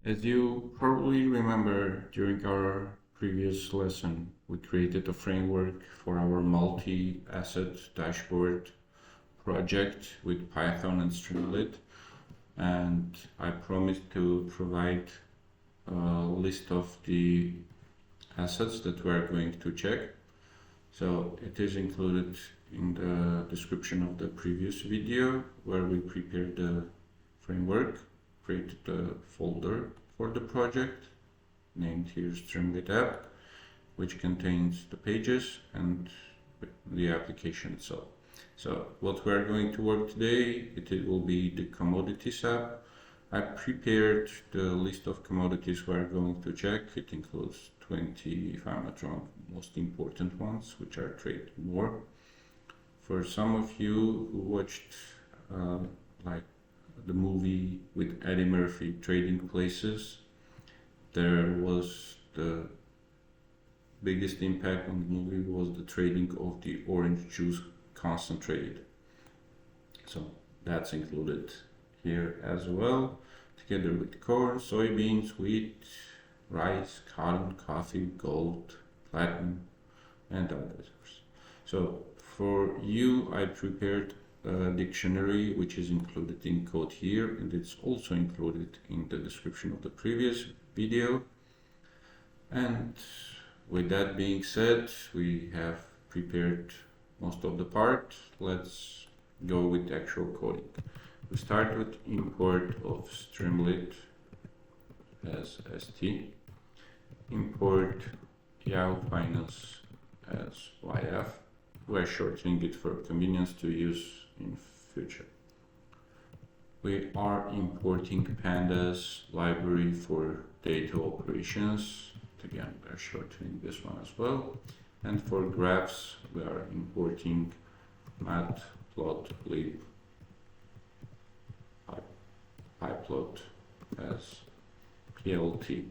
As you probably remember, during our previous lesson, we created a framework for our multi-asset dashboard project with Python and Streamlit, and I promised to provide a list of the assets that we are going to check. So it is included in the description of the previous video where we prepared the framework, created a folder for the project named here Streamlit app, which contains the pages and the application itself. So what we are going to work today, it will be the Commodities app. I prepared the list of commodities we are going to check. It includes 20, if I'm not wrong, most important ones, which are traded more. For some of you who watched like the movie with Eddie Murphy, Trading Places, there was the biggest impact on the movie was the trading of the orange juice concentrated. So that's included here as well, together with corn, soybeans, wheat, rice, cotton, coffee, gold, platinum, and others. So for you, I prepared a dictionary which is included in code here, and it's also included in the description of the previous video. And with that being said, we have prepared most of the part. Let's go with actual coding. We start with import of Streamlit as st, import yfinance as yf. We're shortening it for convenience to use in future. We are importing pandas library for data operations. Again, we're shortening this one as well. And for graphs, we are importing matplotlib pyplot as plt.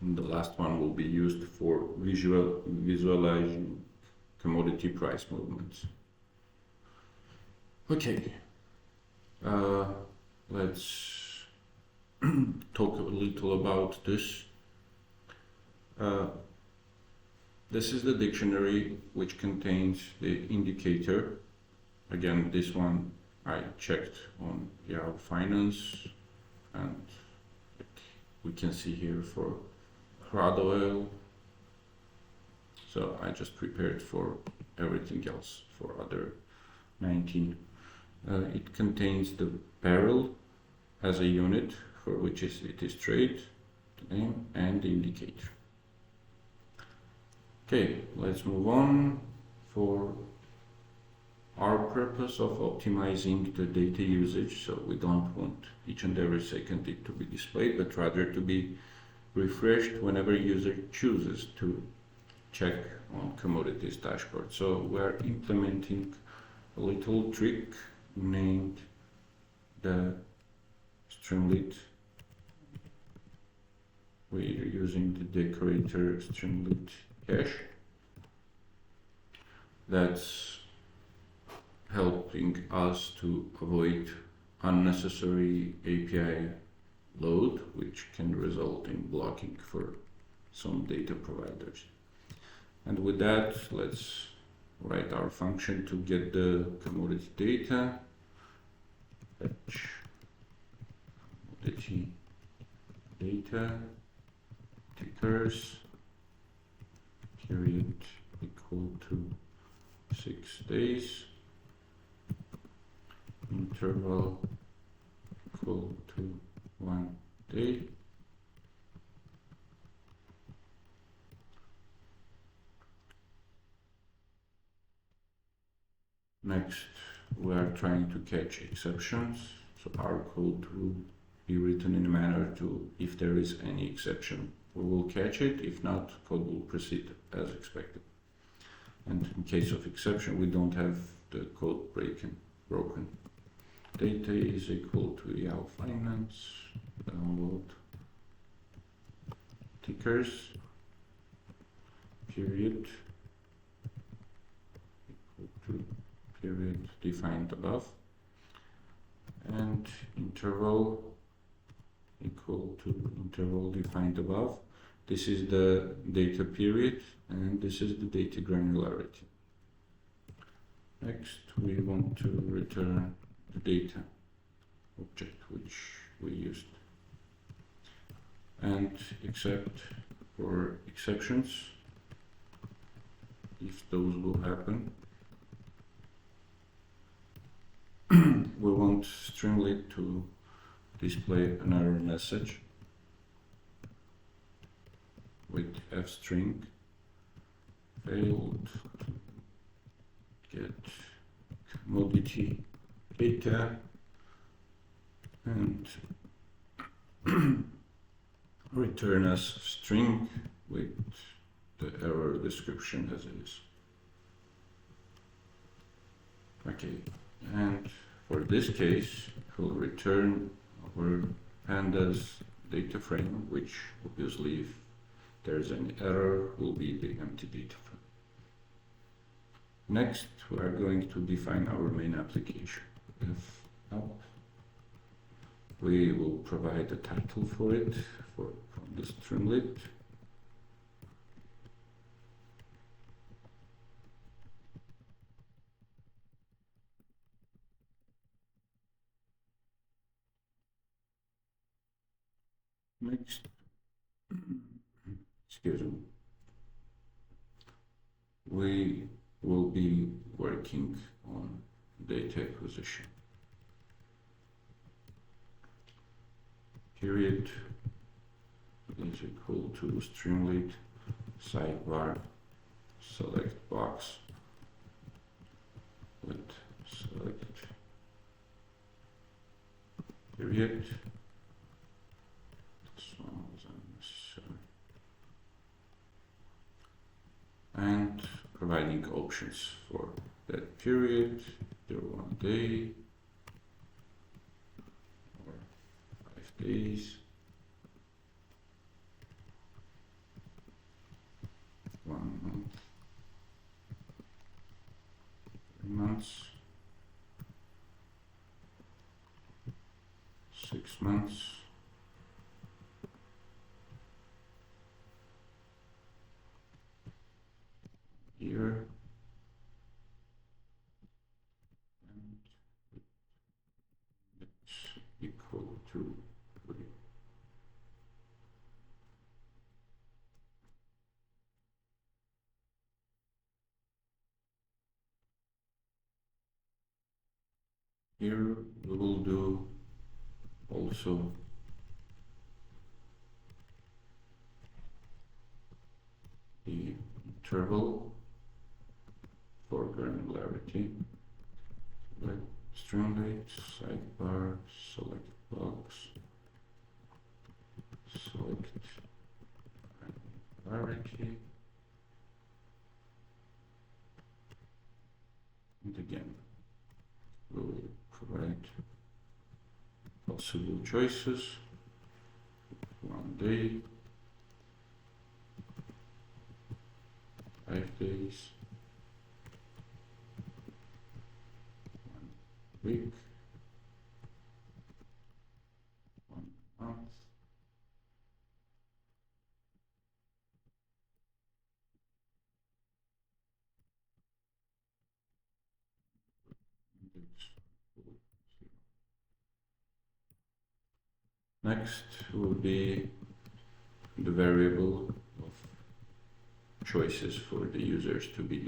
And the last one will be used for visualizing commodity price movements. Okay, let's talk a little about this. This is the dictionary which contains the indicator. Again, this one I checked on yfinance, and we can see here for Crude Oil. So I just prepared for everything else for other 19. It contains the barrel as a unit for which it is trade, the name, and the indicator. Okay, let's move on. For our purpose of optimizing the data usage, so we don't want each and every second it to be displayed, but rather to be refreshed whenever user chooses to check on commodities dashboard. So we're implementing a little trick named the Streamlit. We're using the decorator Streamlit cache. That's helping us to avoid unnecessary API load, which can result in blocking for some data providers. And with that, let's write our function to get the commodity data. Fetch commodity data, tickers, period equal to 6 days, interval equal to 1 day. Next, we are trying to catch exceptions. So our code will be written in a manner to, if there is any exception, we will catch it. If not, code will proceed as expected. And in case of exception, we don't have the code broken. Data is equal to yfinance, download tickers, period equal to period defined above, and interval equal to interval defined above. This is the data period and this is the data granularity. Next, we want to return the data object which we used, and except for exceptions, if those will happen, we want Streamlit to display an error message with fstring failed to get commodity data, and return as string with the error description as is. Okay, and for this case, we'll return our pandas data frame, which obviously, if there's any error, will be the empty data frame. Next, we are going to define our main application. If help, we will provide a title for it from the Streamlit. Next, excuse me, we will be working on data acquisition. Period is equal to Streamlit sidebar select box with select period. This one was unnecessary. And providing options for that period, either 1 day or 5 days, 1 month, 3 months, 6 months, year, and it's equal to 3. Here we will do also the interval for granularity, like Streamlit sidebar select box select granularity, and again we will provide possible choices: 1 day, 5 days, 1 week, 1 month, next will be the variable of choices for the users to be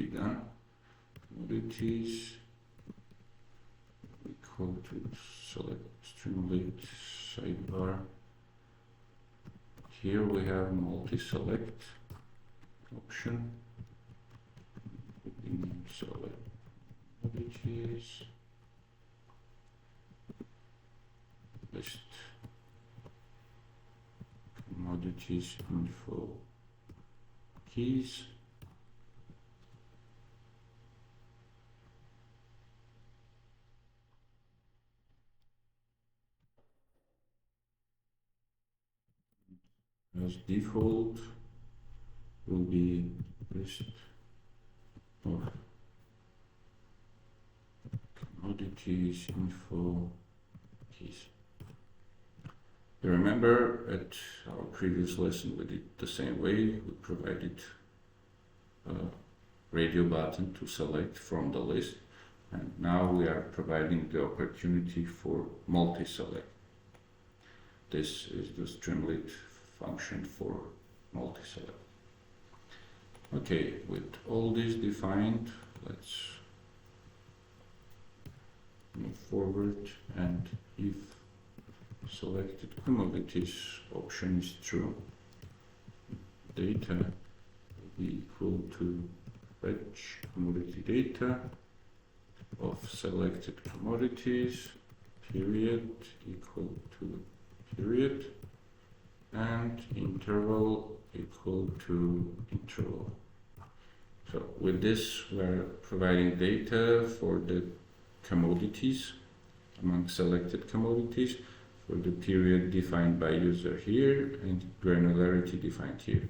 done. Commodities equal to select Streamlit sidebar. Here we have multi-select option. Select commodities. List commodities info keys. As default will be list of commodities info keys. You remember at our previous lesson we did the same way. We provided a radio button to select from the list, and now we are providing the opportunity for multi-select. This is the Streamlit function for multi-select. Okay, with all this defined, let's move forward, and if selected commodities option is true, data will be equal to fetch commodity data of selected commodities period equal to period and interval equal to interval. So with this we're providing data for the commodities among selected commodities for the period defined by user here and granularity defined here.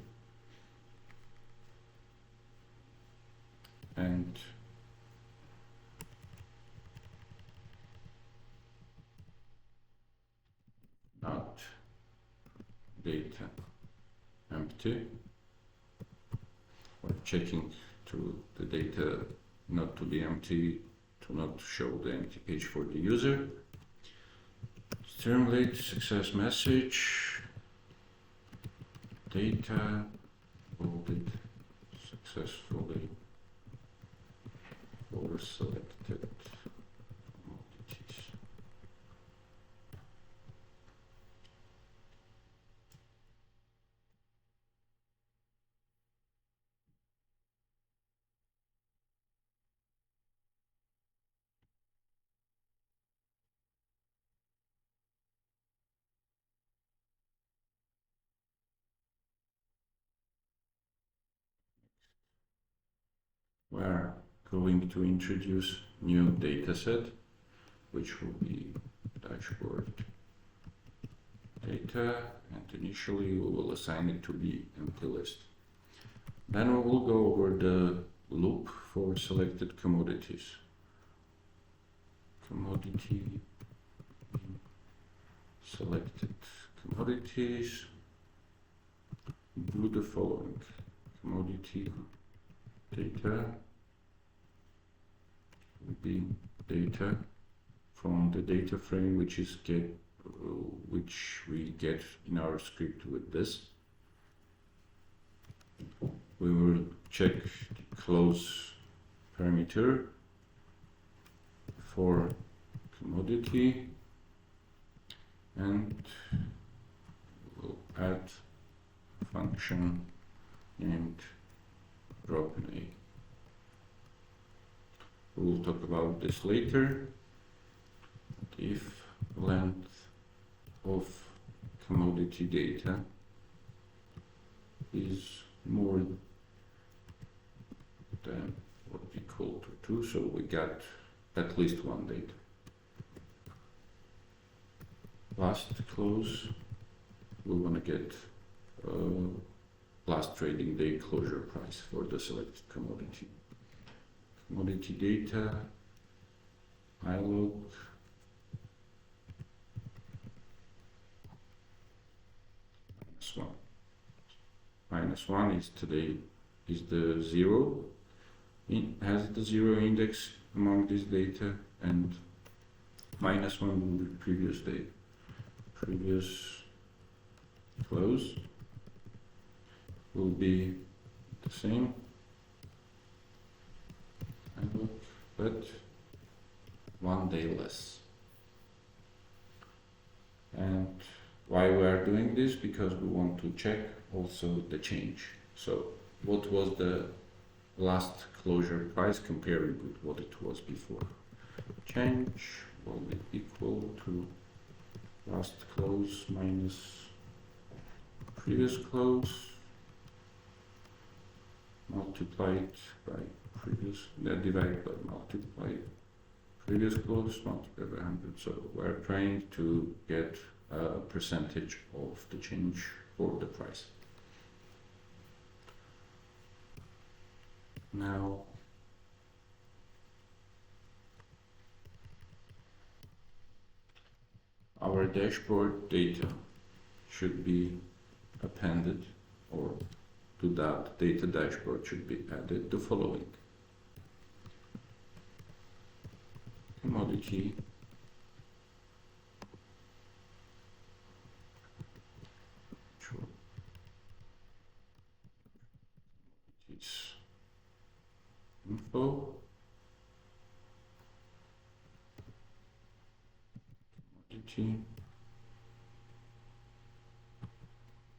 And not data empty. We're checking to the data not to be empty, to not show the empty page for the user. Streamlit success message, data loaded successfully for selected commodities. We're going to introduce new dataset, which will be dashboard data, and initially we will assign it to be empty list. Then we will go over the loop for selected commodities. Commodity, selected commodities, do the following. Commodity data will be data from the data frame which we get in our script with this. We will check the close parameter for commodity and we'll add a function named drop in A. We will talk about this later. If length of commodity data is more than or equal to 2, so we got at least one data. Last close, we want to get last trading day closure price for the selected commodity. Commodity data, ilog, -1. -1 is today is the 0. It has the 0 index among this data, and -1 will be previous day. Previous close will be the same, but 1 day less. And why we are doing this? Because we want to check also the change. So what was the last closure price comparing with what it was before? Change will be equal to last close minus previous close multiplied by previous, divided by multiply previous close multiplied by 100. So we're trying to get a percentage of the change for the price. Now our dashboard data. should be appended, or to that data dashboard should be added the following: commodity info, commodity,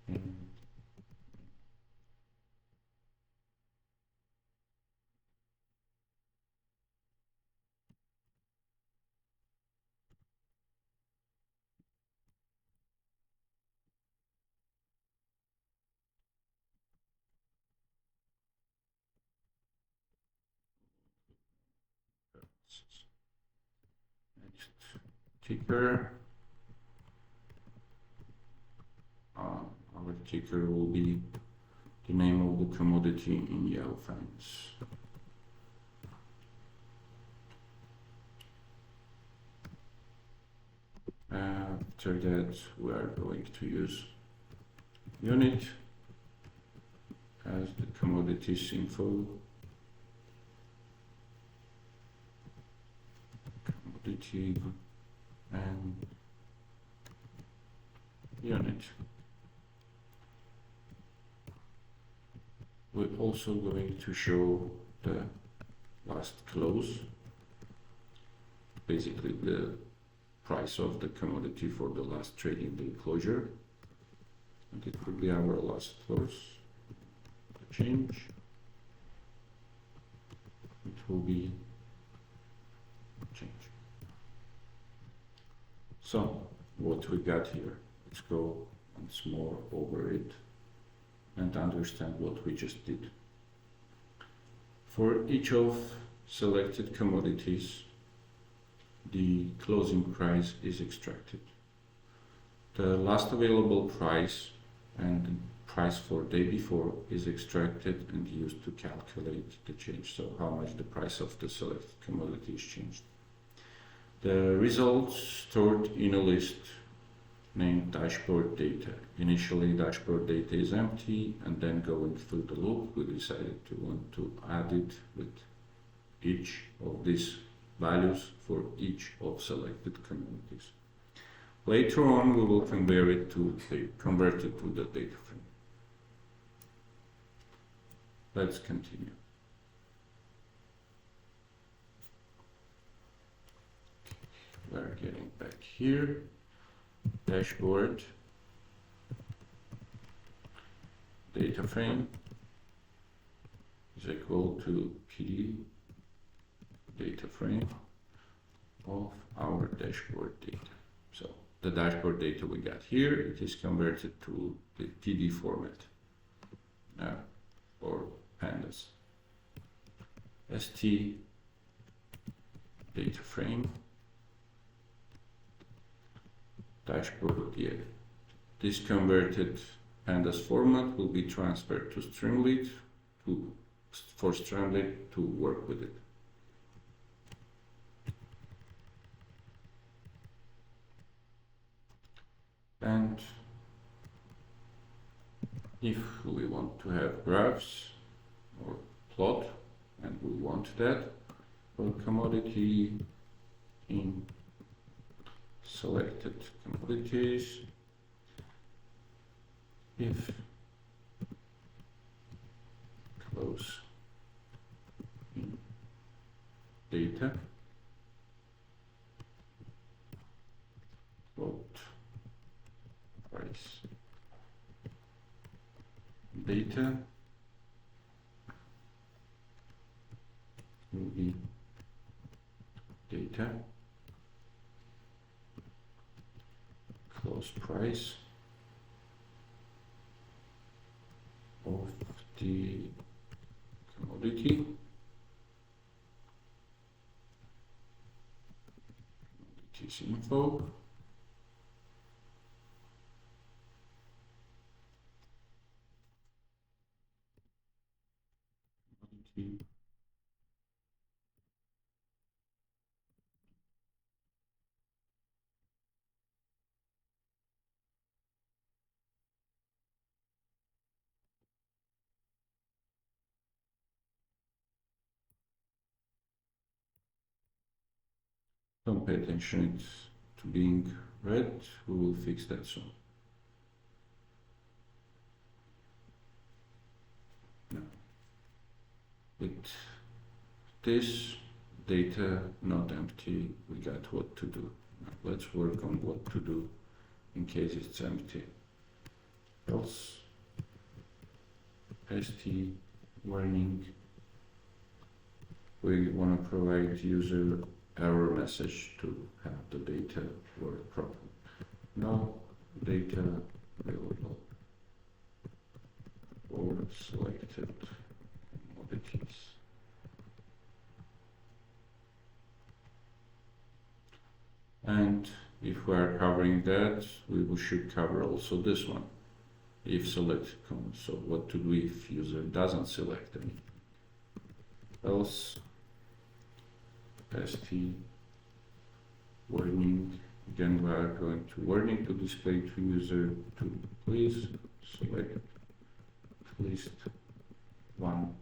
and next ticker. Our ticker will be the name of the commodity in yfinance. After that, we are going to use unit as the commodities info, commodity, and unit. We're also going to show the last close, basically the price of the commodity for the last trading day closure, and it will be our last close. The change, it will be change. So what we got here, let's go once more over it and understand what we just did. For each of selected commodities, the closing price is extracted. The last available price and the price for day before is extracted and used to calculate the change, so how much the price of the selected commodity is changed. The results stored in a list named dashboard data. Initially, dashboard data is empty, and then going through the loop, we decided to want to add it with each of these values for each of selected commodities. Later on, we will convert it to the data frame. Let's continue. We are getting back here. Dashboard, data frame is equal to PD data frame of our dashboard data. So the dashboard data we got here, it is converted to the TD format or pandas. ST data frame dashboard, yeah. This converted pandas format will be transferred to Streamlit for Streamlit to work with it. And if we want to have graphs or plot, and we want that for commodity in selected commodities, if close in data plot price data will be data close price of the commodity, commodities info, commodity Don't pay attention to being red, we will fix that soon. Now, with this data not empty, we got what to do. Now, let's work on what to do in case it's empty. Else st warning, we want to provide user error message to have the data work properly. No data available for selected commodities. And if we are covering that, we should cover also this one. If selected, so what to do if user doesn't select anything? Else st warning, again we are going to warning to display to user to please select at least one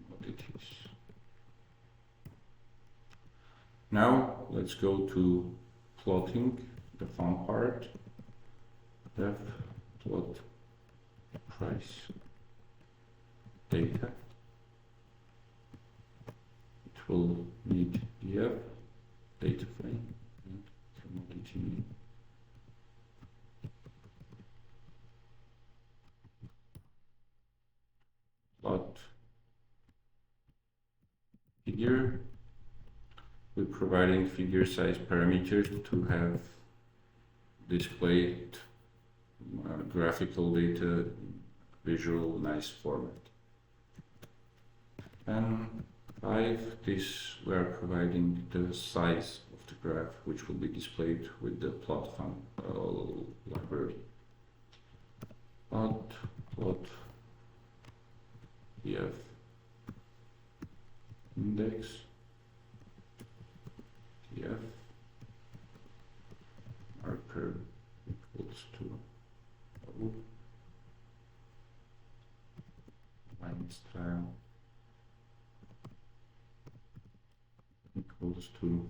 commodities. Now let's go to plotting, the fun part. Def plot price data. It will need df data frame and commodity name. Plot figure. We're providing figure size parameters to have displayed graphical data, visual, nice format. And 5, this we are providing the size of the graph, which will be displayed with the plot library. Plot df index df marker equals to line style equals to,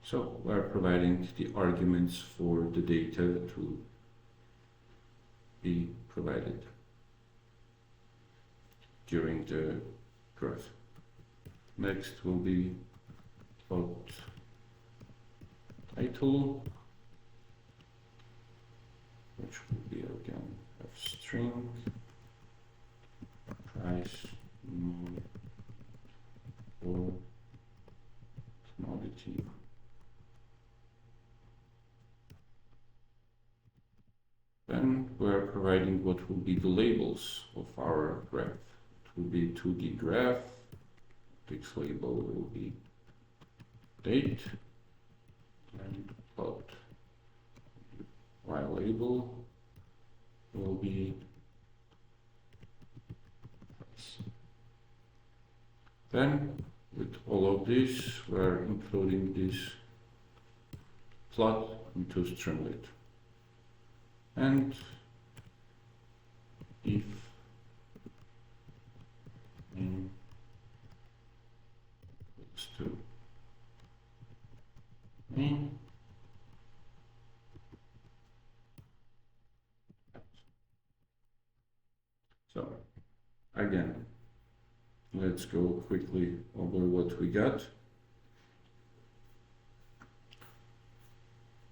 so we're providing the arguments for the data to be provided during the graph. Next will be plot title, which will be again string price for commodity. Then we're providing what will be the labels of our graph. It will be 2D graph. Text label will be date and plot. Y label will be price. Then with all of this, we're including this plot into Streamlit. And if n equals to n, so again, let's go quickly over what we got.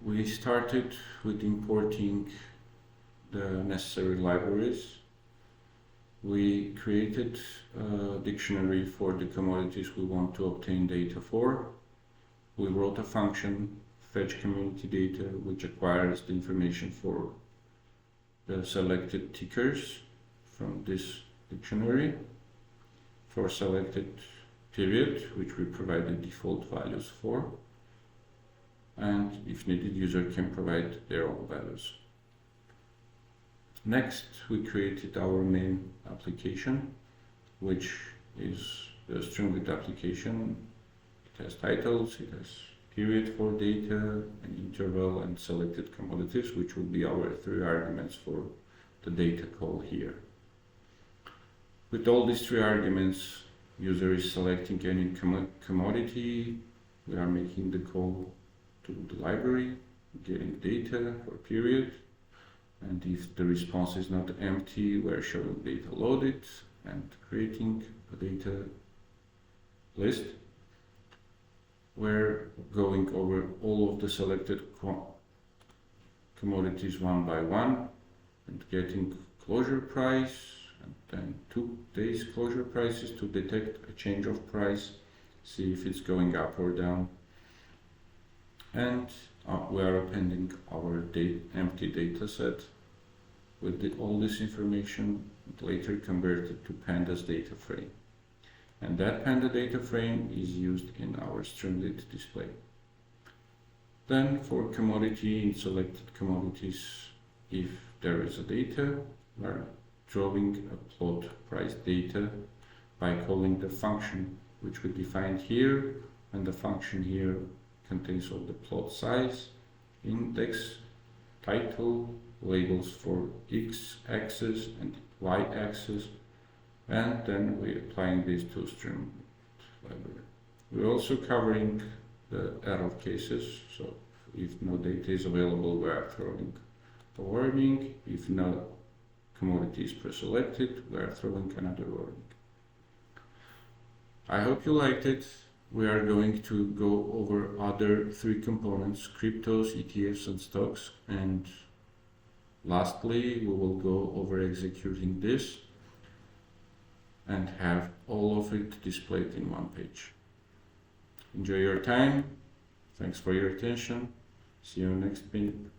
We started with importing the necessary libraries. We created a dictionary for the commodities we want to obtain data for. We wrote a function, fetch community data, which acquires the information for the selected tickers from this dictionary. For selected period, which we provide the default values for. And if needed, user can provide their own values. Next, we created our main application, which is the Streamlit application. It has titles, it has period for data, an interval, and selected commodities, which will be our 3 arguments for the data call here. With all these 3 arguments, user is selecting any commodity, we are making the call to the library, getting data for period, and if the response is not empty, we're showing data loaded and creating a data list. We're going over all of the selected commodities one by one and getting closure price and then 2 days closure prices to detect a change of price, see if it's going up or down. And we are appending our empty data set with all this information later converted to pandas data frame. And that panda data frame is used in our Streamlit display. Then for commodity in selected commodities, if there is a data, we are drawing a plot price data by calling the function which we defined here, and the function here contains all the plot size, index, title, labels for x-axis and y-axis, and then we're applying this to Streamlit library. We're also covering the error cases, so if no data is available, we are throwing a warning. If no commodity is pre-selected, we are throwing another warning. I hope you liked it. We are going to go over other 3 components: cryptos, ETFs, and stocks, and lastly, we will go over executing this and have all of it displayed in one page. Enjoy your time. Thanks for your attention. See you next minute.